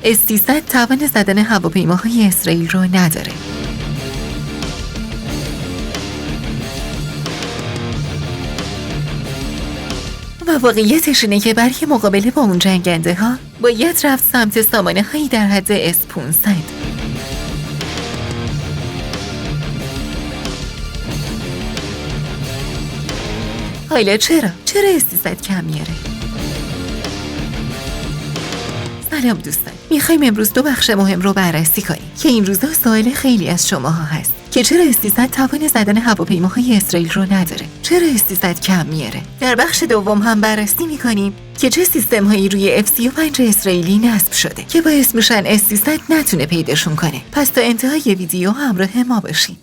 S-300 توان زدن هواپیماهای اسرائیل رو نداره. و واقعیتش اینه که برای مقابله با اون جنگنده ها باید رفت سمت سامانه هایی در حد S-500. حالا چرا S-300 کم میاره؟ سلام دوستان، میخوایم امروز دو بخش مهم رو بررسی کنیم که این روزا سوال خیلی از شماها هست که چرا S-300 توان زدن هواپیماهای اسرائیل رو نداره؟ چرا S-300 کم میاره؟ در بخش دوم هم بررسی میکنیم که چه سیستم هایی روی F-35 اسرائیلی نصب شده که باعث میشن S-300 نتونه پیداشون کنه. پس تا انتهای ویدیو همراه ما باشید.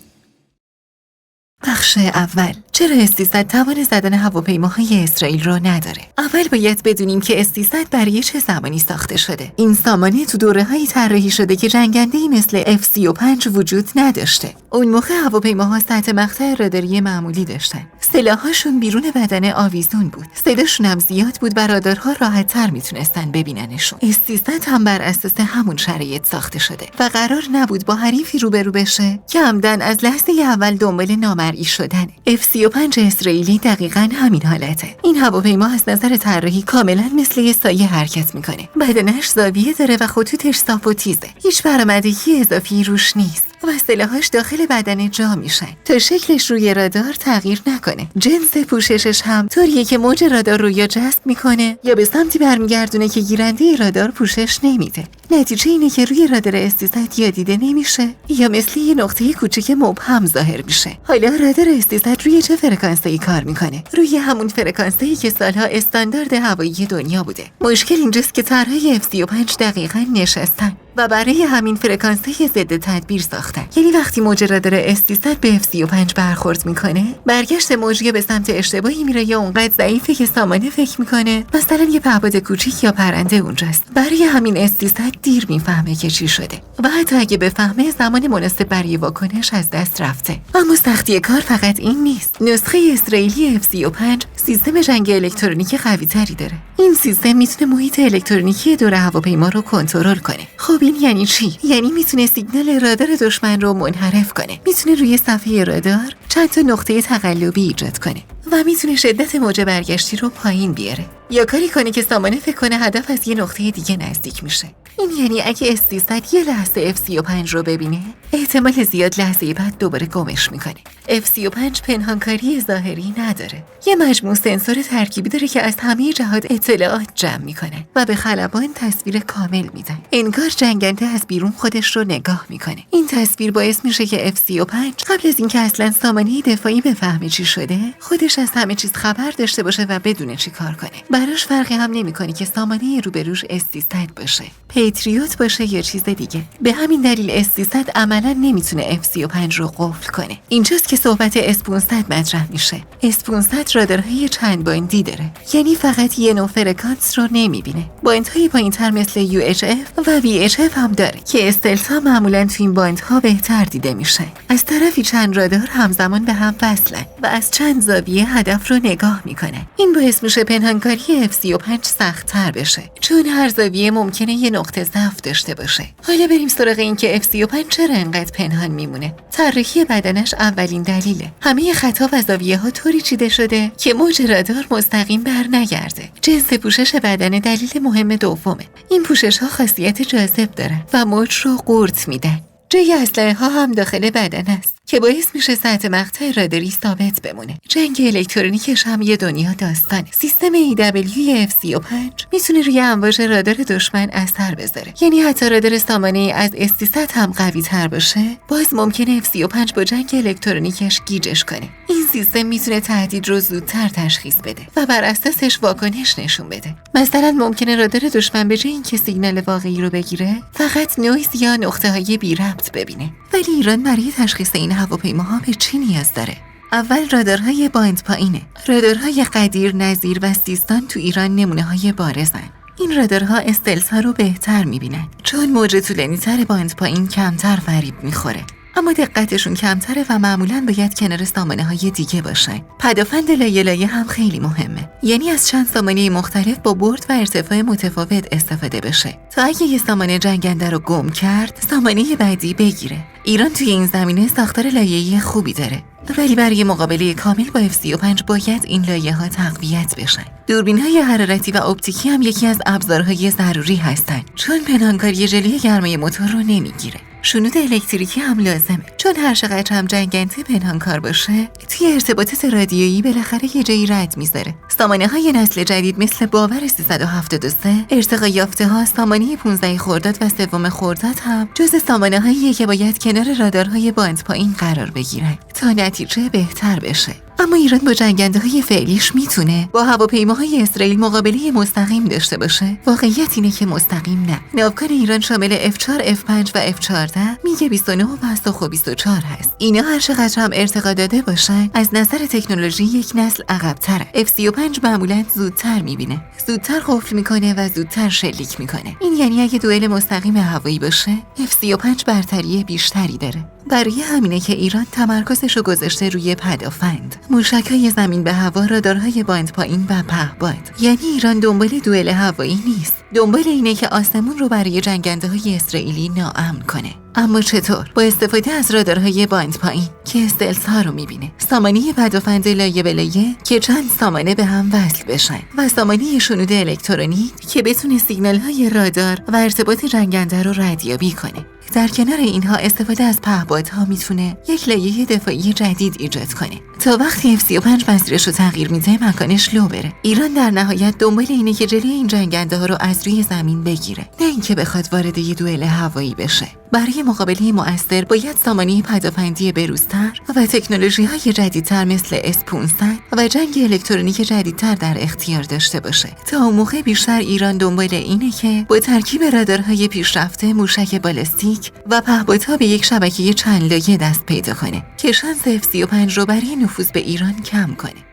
بخش اول، چرا S-300 توان زدن هواپیماهای اسرائیل رو نداره؟ اول باید بدونیم که S-300 برای چه زمانی ساخته شده. این سامانه تو دوره‌هایی طراحی شده که جنگنده‌ای مثل F-35 وجود نداشته. اون موقع هواپیماها سطح مقطع راداری معمولی داشتن. سلاح‌هاشون بیرون بدنه آویزون بود. صداشون هم زیاد بود و رادارها راحت‌تر میتونستن ببیننشون. S-300 هم بر اساس همون شرایط ساخته شده و قرار نبود با حریفی روبرو بشه که عمدن از لحظه اول دنبال نامرئی شدن. F-35 اسرائیلی دقیقاً همین حالته. این هواپیما از نظر طراحی کاملاً مثل یه سایه حرکت میکنه. بدنش زاویه داره و خطوطش صاف و تیزه. هیچ برآمدگی اضافی روش نیست. و سلاحاش داخل بدن جا میشن تا شکلش روی رادار تغییر نکنه. جنس پوششش هم طوریه که موج رادار رو یا جذب میکنه یا به سمتی برمیگردونه که گیرنده رادار پوشش نمیده. نتیجه اینه که روی رادار S-300 یا دیده نمیشه یا مثل یه نقطه کوچیک مبهم ظاهر میشه. حالا رادار S-300 روی چه فرکانسی کار میکنه؟ روی همون فرکانسی که سالها استاندارد هوایی دنیا بوده. مشکل اینجاست که طرحهای F-35 دقیقاً نشستن و برای همین فرکانسی ضد تدبیر ساختن. یعنی وقتی موج رادار S-300 به F-35 برخورد میکنه، برگشت موج یا به سمت اشتباهی میره یا اونقدر ضعیفه که سامانه فکر میکنه مثلا یه پهپاد کوچیک یا پرنده اونجاست. برای همین S-300 دیر میفهمه که چی شده و حتی اگه بفهمه زمان مناسب برای واکنش از دست رفته. اما سختی کار فقط این نیست. نسخه اسرائیلی F-35 سیستم جنگ الکترونیک قوی‌تری داره. این سیستم میتونه محیط الکترونیکی دور هواپیما رو کنترل کنه. خب این یعنی چی؟ یعنی میتونه سیگنال رادار دشمن رو منحرف کنه. میتونه روی صفحه رادار چند تا نقطه تقلبی ایجاد کنه و میتونه شدت موج برگشتی رو پایین بیاره یا کاری کنه که سامانه فکر کنه هدف از یه نقطه دیگه نزدیک میشه. این یعنی اگه S-300 یه لحظه F-35 رو ببینه، احتمال زیاد لحظه بعد دوباره گمش میکنه. F-35 پنهانکاری ظاهری نداره. یه مجموع سنسور ترکیبی داره که از همه جهات اطلاعات جمع میکنه و به خلبان تصویر کامل میدن. انگار جنگنده از بیرون خودش رو نگاه میکنه. این تصویر باعث میشه که F-35 قبل از اینکه اصلا سامانه دفاعی بفهمه چی شده، خودش از همه چیز خبر داشته باشه و بدونه چی کار کنه. براش فرقی هم نمیکنه که سامانه روبروش S-300 باشه، پیتریوت باشه یا چیز دیگه. به همین دلیل S-300 عملاً نمیتونه F-35 رو قفل کنه. اینجاست که صحبت S-500 مطرح میشه. S-500 رادارهای چند باندی داره، یعنی فقط یه نوع فرکانس رو نمیبینه. باندهای پایین‌تر مثل UHF و VHF هم داره که استلتا معمولاً تو این باندها بهتر دیده میشه. از طرفی چند رادار همزمان به هم وصلن و از چند زاویه هدف رو نگاه میکنن. این باعث میشه پنهانکاری F-35 سخت‌تر بشه، چون هر زاویه ممکنه یه نقطه ضعف داشته باشه. حالا بریم سراغ این که F-35 چرا انقدر پنهان میمونه. طراحی بدنش اولین دلیله. همه خطا و زاویه‌ها طوری چیده شده که موج رادار مستقیم بر نگرده. جنس پوشش بدن دلیل مهم دومه. این پوشش‌ها خاصیت جاذب دارن و موج رو قورت میدن. جای اسلحه ها هم داخل بدن است که باعث میشه سطح مقطع راداری ثابت بمونه. جنگ الکترونیکش هم یه دنیا داستانه. سیستم AW F-35 میتونه روی امواج رادار دشمن اثر بذاره. یعنی حتی رادار سامانه از S-300 هم قوی تر باشه، باز ممکنه F-35 با جنگ الکترونیکش گیجش کنه. این سیستم میتونه تهدید رو زودتر تشخیص بده و بر اساسش واکنش نشون بده. مثلا ممکنه رادار دشمن به جای اینکه سیگنال واقعی رو بگیره، فقط نویز یا نقطه‌های بی ربط ببینه. ولی ایران برای تشخیص این هواپیماها به چی نیاز داره؟ اول رادارهای باند پایینه. رادارهای قدیر، نظیر و سیستان تو ایران نمونه‌های بارزن. این رادارها استلس ها رو بهتر میبینن چون موج طولانی تر باند پایین کمتر فریب میخوره. اما دقتشون کمتره و معمولاً باید کنار سامانه‌های دیگه باشن. پدافند لایه هم خیلی مهمه، یعنی از چند سامانه مختلف با برد و ارتفاع متفاوت استفاده بشه تا اگه یه سامانه جنگنده رو گم کرد سامانه بعدی بگیره. ایران توی این زمینه ساختار لایه‌ای خوبی داره، ولی برای مقابله کامل با F-35 باید این لایه‌ها تقویت بشن. دوربین‌های حرارتی و اپتیکی هم یکی از ابزارهای ضروری هستن، چون پنهانکاری جلوی گرمای موتور رو نمیگیره. شنود الکتریکی هم لازمه، چون هر چقدر هم جنگنده پنهانکار باشه توی ارتباطات رادیویی بالاخره یه جایی رد میذاره. سامانه‌های نسل جدید مثل باور 373 ارتقا یافته ها، سامانه 15 خرداد و 3 خرداد هم جز سامانه‌هاییه که باید کنار رادارهای باند پایین قرار بگیرن تا نتیجه بهتر بشه. اما ایران با جنگنده‌های فعلیش میتونه با هواپیماهای اسرائیل مقابله مستقیم داشته باشه؟ واقعیت اینه که مستقیم نه. ناوگان ایران شامل F4، F5 و F14 میگه 29 و سوخو 24 هست. اینا هر چقدر هم ارتقا داده باشن از نظر تکنولوژی یک نسل عقب‌تره. F35 معمولاً زودتر میبینه، زودتر قفل میکنه و زودتر شلیک میکنه. این یعنی اگه دوئل مستقیم هوایی باشه F35 برتری بیشتری داره. برای همینه که ایران تمرکزش رو گذاشته روی پدافند، موشک‌های زمین به هوا، رادارهای باند پایین و پهپاد. یعنی ایران دنبال دوئل هوایی نیست، دنبال اینه که آسمون رو برای جنگنده‌های اسرائیلی ناامن کنه. اما چطور؟ با استفاده از رادارهای باند پایین که استلس‌ها رو میبینه، سامانه پدافند لایه به لایه که چند سامانه به هم وصل بشن و سامانه شنود الکترونیک که بتونه سیگنال‌های رادار و ارتباط جنگنده رو ردیابی کنه. در کنار اینها استفاده از پهپادها میتونه یک لایه دفاعی جدید ایجاد کنه تا وقتی F35 مسیرش رو تغییر میده مکانش لو بره. ایران در نهایت دنبال اینه که جلوی این جنگنده ها رو از روی زمین بگیره، نه اینکه بخواد وارد یه دوئل هوایی بشه. برای مقابله مؤثر باید سامانه پدافندی بروزتر و تکنولوژی‌های جدیدتر مثل S500 و جنگ الکترونیک جدیدتر در اختیار داشته باشه. تا اون موقع بیشتر ایران دنبال اینه که با ترکیب رادارهای پیشرفته، موشک بالستیک و پهپادها به یک شبکه چند لایه دست پیدا کنه که شانس F35 رو برای نفوذ به ایران کم کنه.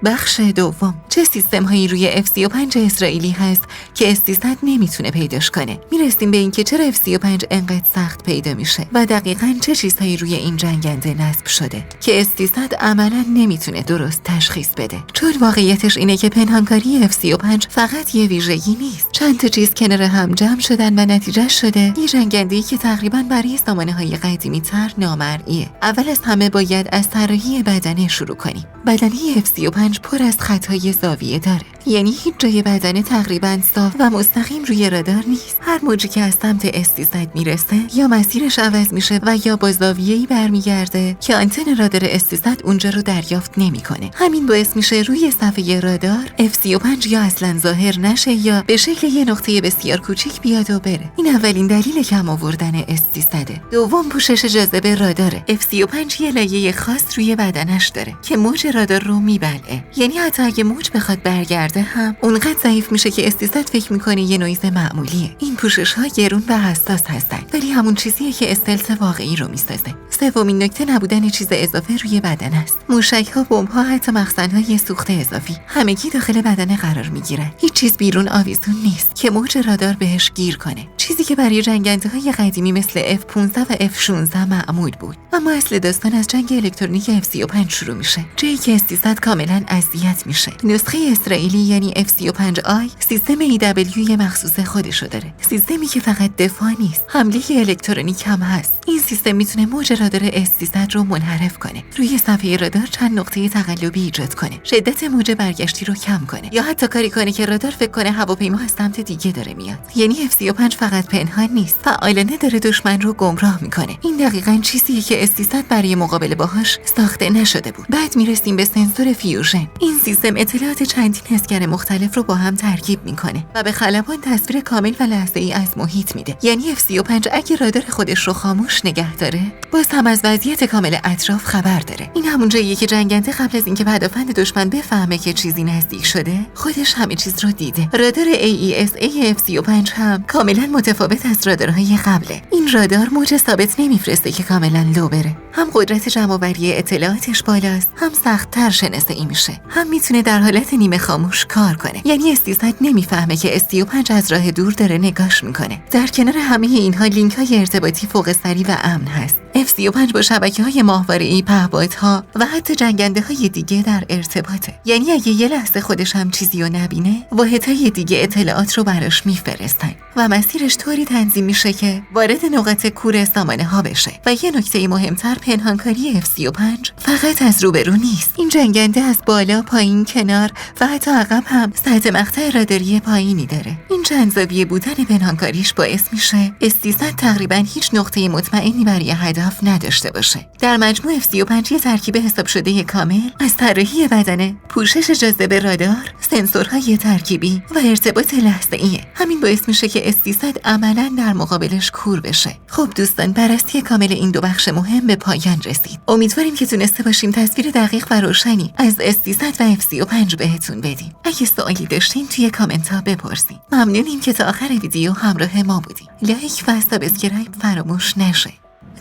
بخش دوم، چه سیستم‌هایی روی F35 اسرائیلی هست که S300 نمیتونه پیداش کنه؟ میرسیم به اینکه چرا F35 انقدر سخت پیدا میشه و دقیقاً چه چیزهایی روی این جنگنده نصب شده که S300 عملاً نمیتونه درست تشخیص بده. چون واقعیتش اینه که پنهانکاری F35 فقط یه ویژگی نیست، چند تا چیز کنار هم جمع شدن و نتیجه شده یه جنگنده‌ای که تقریباً برای سامانه‌های قدیمی‌تر نامرئیه. اول از همه باید از طراحی بدنه شروع کنیم. بدنه F35 پر از خطای زاویه داره، یعنی هیچ جای بدنه تقریباً صاف و مستقیم روی رادار نیست. هر موجی که از سمت S300 میرسه یا مسیرش عوض میشه و یا با زاویه‌ای برمیگرده که آنتن رادار S300 اونجا رو دریافت نمیکنه. همین باعث میشه روی صفحه رادار F35 یا اصلاً ظاهر نشه یا به شکل یه نقطه بسیار کوچیک بیاد و بره. این اولین دلیل کم آوردن S300. دوم، پوشش جاذبه راداره. F35 یه لایه خاص روی بدنش داره که موج رادار رو میبلعه، یعنی حتی اگه موج بخواد برگرده هم اونقدر ضعیف میشه که S300 فکر میکنه یه نویز معمولیه. این پوشش‌ها گرون و حساس هستن، ولی همون چیزیه که استلس واقعی رو میسازه. سومین نکته، نبودن چیز اضافه روی بدن است. موشک‌ها، بمب‌ها، حتی مخزن‌های سوخت اضافی همگی داخل بدن قرار میگیرن. هیچ چیز بیرون آویزون نیست که موج رادار بهش گیر کنه، چیزی که برای جنگنده‌های قدیمی مثل F15 و F16 معمول بود. اما اصل داستان از جنگ الکترونیک F35 شروع میشه، جایی که S300 کاملاً اذیت میشه. نسخه اسرائیلی یعنی F35I سیستم EW مخصوص خودشو داره، سیستمی که فقط دفاع نیست، حمله الکترونیک هم هست. این سیستم میتونه موج رادار S300 رو منحرف کنه، روی صفحه رادار چند نقطه تقلبی ایجاد کنه، شدت موج برگشتی رو کم کنه، یا حتی کاری کنه که رادار فکر کنه هواپیما از سمت دیگه داره میاد. یعنی F35 فقط پنهان نیست، فعالانه داره دشمن رو گمراه میکنه. این دقیقاً چیزیه که S300 برای مقابله باهاش ساخته نشده بود. بعد میرسیم به سنسور فیوژن. این سیستم اطلاعات چندین حسگر مختلف رو با هم ترکیب میکنه و به خلبان تصویر کامل و لحظه‌ای از محیط میده. یعنی F35 اگه رادار خودش رو خاموش نگه داره، باز هم از وضعیت کامل اطراف خبر داره. این همون جاییه که جنگنده قبل از اینکه پدافند دشمن بفهمه که چیزی نزدیک شده، خودش همه چیز رو دیده. رادار AESA F35 هم کاملا متفاوت از رادارهای قبله. این رادار موج ثابت نمیفرسته که کاملا لو بره، هم قدرت جمع‌آوری اطلاعاتش بالاست، هم سخت‌تر شناسایی میشه، هم میتونه در حالت نیمه خاموش کار کنه. یعنی S300 نمیفهمه که S35 از راه دور داره نگاش میکنه. در کنار همه اینها لینک‌های ارتباطی فوق سریع و امن هست. F35 با شبکه‌های ماهواره‌ای، پهپادها و حتی جنگنده‌های دیگه در ارتباطه. یعنی اگه یه لحظه خودش هم چیزی رو نبینه، واحدهای دیگه اطلاعات رو براش میفرستن و مسیرش طوری تنظیم میشه که وارد نقاط کور سامانه‌ها بشه. و یه نکته مهمتر، پنهانکاری F35 فقط از روبرو نیست. این جنگنده از بالا، پایین، کنار و حتی عقب هم سطح مقطع راداری پایینی داره. این چندزاویه بودن پنهانکاریش باعث میشه S300 تقریباً هیچ نقطه مطمئنی برای هدف نداشته باشه. در مجموع F35 یه ترکیب حساب شده کامل از طراحی بدنه، پوشش جاذبه رادار، سنسورهای ترکیبی و ارتباط لحظه‌ایه. همین باعث میشه که S300 عملاً در مقابلش کور بشه. خب دوستان، بررسی کامل این دو بخش مهم به پایان رسید. امیدواریم که تونسته باشیم تصویر دقیق و روشنی از S300 و F35 بهتون بدیم. اگه سوالی داشتین توی کامنت ها بپرسین. ممنونیم که تا آخر ویدیو همراه ما بودین. لایک و سابسکرایب فراموش نشه.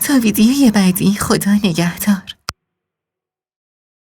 تا ویدیوی بعدی، خدا نگهدار.